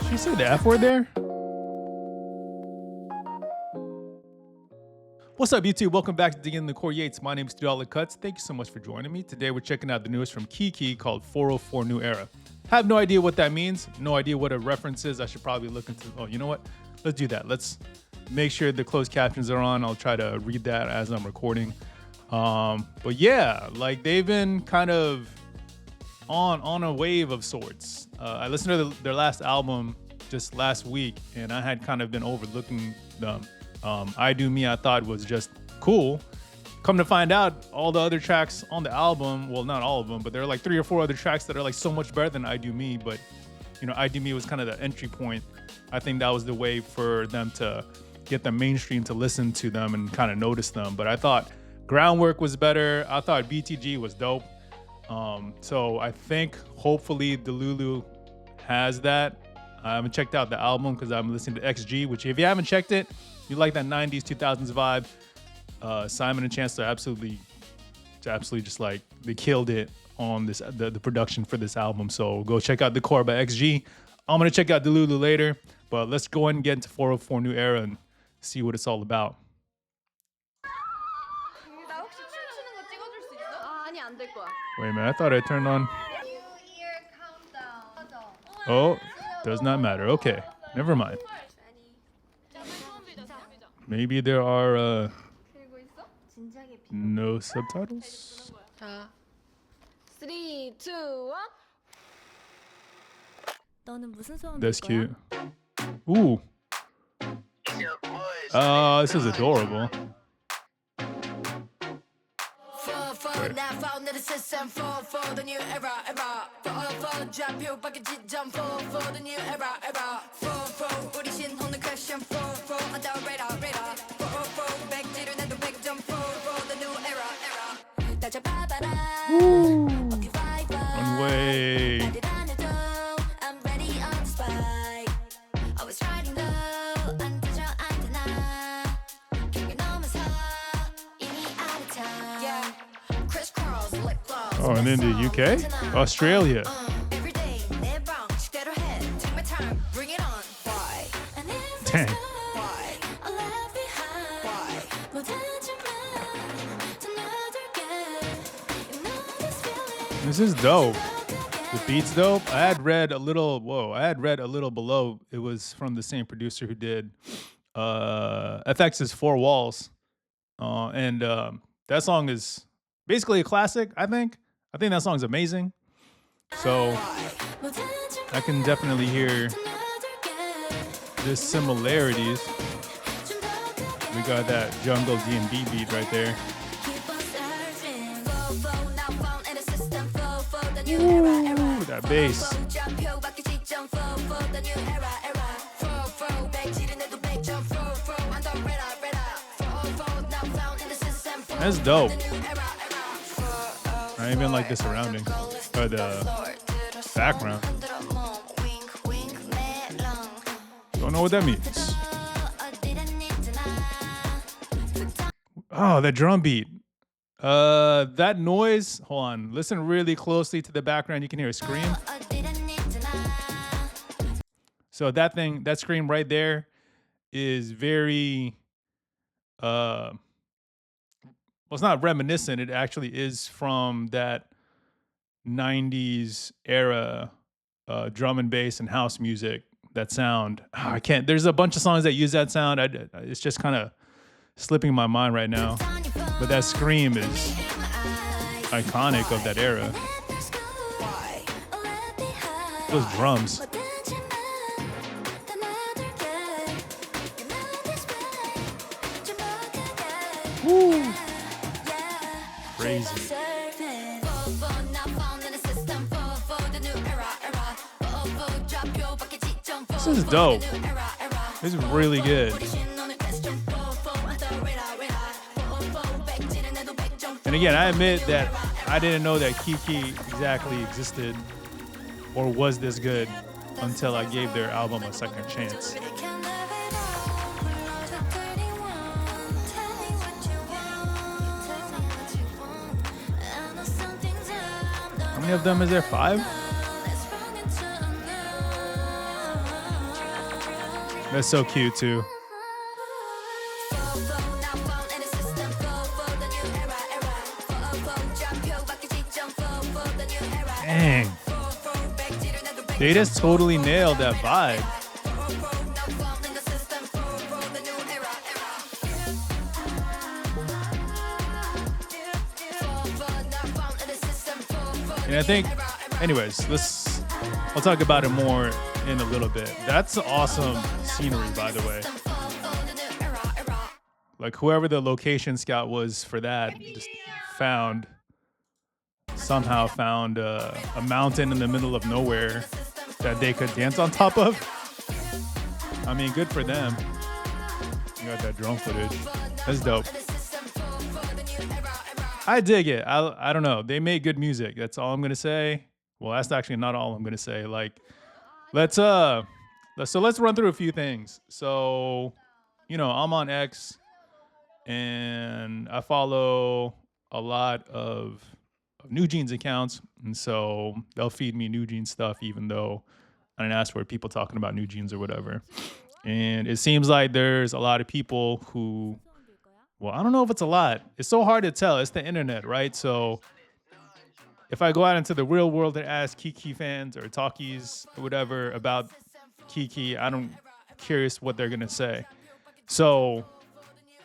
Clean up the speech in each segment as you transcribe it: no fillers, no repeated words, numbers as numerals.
Did you say the F word there? What's up, YouTube? Welcome back to Digging the Core Yates. My name is $2 Cuts. Thank you so much for joining me. Today we're checking out the newest from KiiiKiii called 404 New Era. Have no idea what that means. No idea what a reference is. I should probably look into. Oh, you know what? Let's do that. Let's make sure the closed captions are on. I'll try to read that as I'm recording. But yeah, like they've been kind of on a wave of sorts. I listened to their last album just last week, and I had kind of been overlooking them. I Do Me, I thought was just cool. Come to find out, all the other tracks on the album, well, not all of them, but there are like 3 or 4 other tracks that are like so much better than I Do Me. But you know, I Do Me was kind of the entry point. I think that was the way for them to get the mainstream to listen to them and kind of notice them. But I thought Groundwork was better. I thought BTG was dope. So I think hopefully Delulu has that. I haven't checked out the album because I'm listening to XG, which if you haven't checked it, you like that 90s, 2000s vibe. Simon and Chancellor absolutely just like, they killed it on this the production for this album. So go check out The Core by XG. I'm going to check out Delulu later, but let's go ahead and get into 404 New Era and see what it's all about. Wait a minute, I thought I turned on. Oh, does not matter. Okay, never mind. Maybe there are no subtitles. 3, 2, 1. That's cute. Ooh. This is adorable. One way. Oh, and then the UK? Australia. Dang. This is dope. The beat's dope. I had read a little below. It was from the same producer who did FX's 4 Walls. And that song is basically a classic, I think. I think that song's amazing. So I can definitely hear the similarities. We got that jungle D&B beat right there. Ooh, that bass. That's dope. I even like the surrounding or the background. Don't know what that means. Oh, that drum beat. That noise, hold on. Listen really closely to the background. You can hear a scream. So that scream right there is very, well, it's not reminiscent. It actually is from that 90s era drum and bass and house music, that sound. I can't, there's a bunch of songs that use that sound. It's just kind of slipping my mind right now. But that scream is iconic of that era. Those drums. Woo. Crazy. This is dope. This is really good. And again, I admit that I didn't know that KiiiKiii exactly existed or was this good until I gave their album a second chance. many of them is there? 5? That's so cute too. Dang. They just totally nailed that vibe. And I think, anyways, I'll talk about it more in a little bit. That's awesome scenery, by the way. Like whoever the location scout was for that just somehow found a mountain in the middle of nowhere that they could dance on top of. I mean, good for them. You got that drone footage. That's dope. I dig it. I don't know. They make good music. That's all I'm gonna say. Well, that's actually not all I'm gonna say. Like, let's run through a few things. So, I'm on X and I follow a lot of New Jeans accounts, and so they'll feed me New Jeans stuff, even though I didn't ask for people talking about New Jeans or whatever. And it seems like there's a lot of people who, well, I don't know if it's a lot. It's so hard to tell. It's the internet, right? So if I go out into the real world and ask KiiiKiii fans or talkies or whatever about KiiiKiii, I'm curious what they're gonna say. So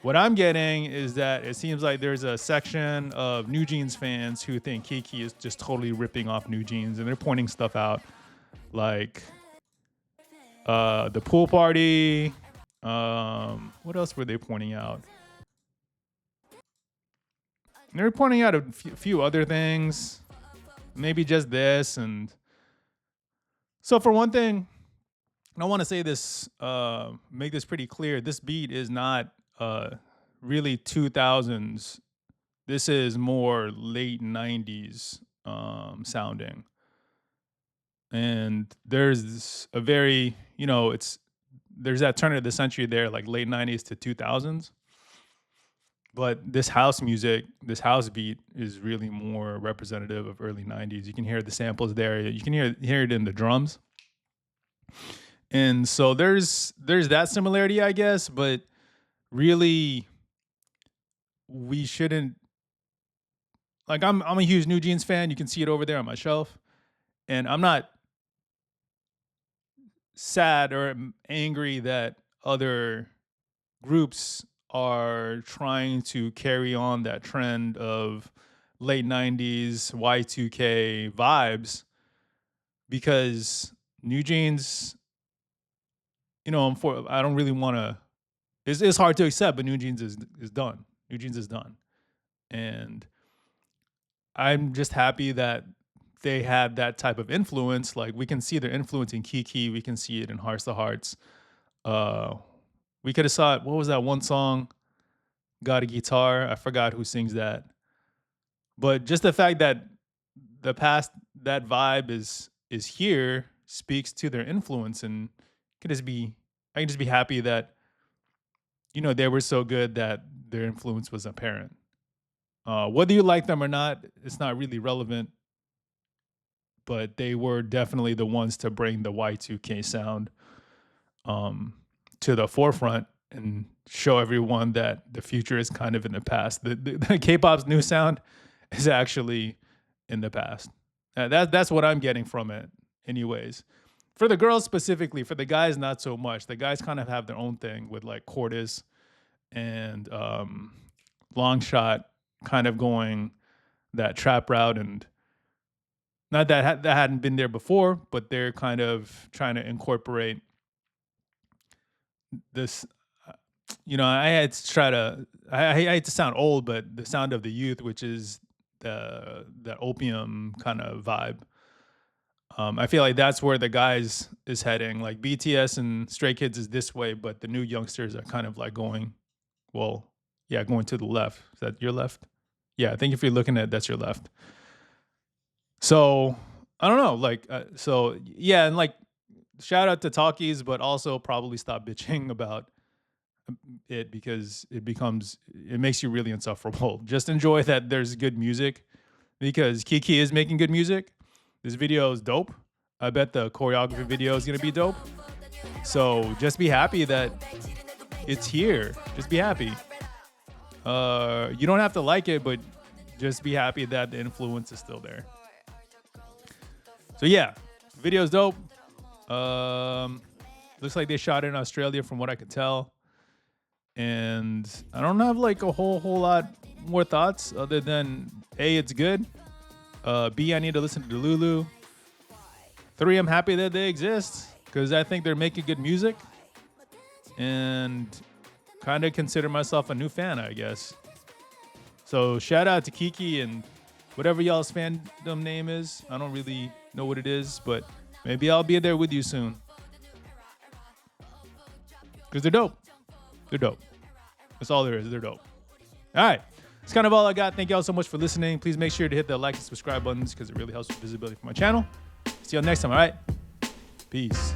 what I'm getting is that it seems like there's a section of New Jeans fans who think KiiiKiii is just totally ripping off New Jeans, and they're pointing stuff out like the pool party. What else were they pointing out? They were pointing out a few other things, maybe just this. And so for one thing, and I want to say this, make this pretty clear. This beat is not really 2000s. This is more late 90s sounding. And there's a very, there's that turn of the century there, like late 90s to 2000s. But this house music, this house beat is really more representative of early 90s. You can hear the samples there. You can hear it in the drums. And so there's that similarity, I guess, but really we shouldn't, like, I'm a huge New Jeans fan. You can see it over there on my shelf. And I'm not sad or angry that other groups are trying to carry on that trend of late 90s Y2K vibes, because New Jeans, I don't really want to, it's hard to accept, but New Jeans is done. New Jeans is done. And I'm just happy that they had that type of influence. Like, we can see their influence in KiiiKiii. We can see it in Hearts to Hearts. We could have saw it. What was that one song? Got a Guitar. I forgot who sings that. But just the fact that that vibe is here speaks to their influence, and I can just be happy that they were so good that their influence was apparent. Whether you like them or not, it's not really relevant. But they were definitely the ones to bring the Y2K sound to the forefront and show everyone that the future is kind of in the past. The K-pop's new sound is actually in the past. That's what I'm getting from it, anyways. For the girls specifically, for the guys, not so much. The guys kind of have their own thing with like Cordis and Long Shot kind of going that trap route, and not that that hadn't been there before, but they're kind of trying to incorporate this. I had to try to. I hate to sound old, but the sound of the youth, which is the opium kind of vibe. I feel like that's where the guys is heading. Like BTS and Stray Kids is this way, but the new youngsters are kind of like going to the left. Is that your left? Yeah, I think if you're looking at, that's your left. So I don't know, and like, shout out to talkies, but also probably stop bitching about it, because it makes you really insufferable. Just enjoy that there's good music, because KiiiKiii is making good music. This video is dope. I bet the choreography video is gonna be dope. So just be happy that it's here. Just be happy. You don't have to like it, but just be happy that the influence is still there. So yeah, video's dope. Looks like they shot it in Australia from what I could tell. And I don't have like a whole lot more thoughts other than A, it's good. B, I need to listen to Delulu. 3, I'm happy that they exist because I think they're making good music. And kind of consider myself a new fan, I guess. So shout out to KiiiKiii and whatever y'all's fandom name is. I don't really know what it is, but maybe I'll be there with you soon. Because they're dope. They're dope. That's all there is. They're dope. All right. That's kind of all I got. Thank y'all so much for listening. Please make sure to hit the like and subscribe buttons because it really helps with visibility for my channel. See y'all next time, all right? Peace.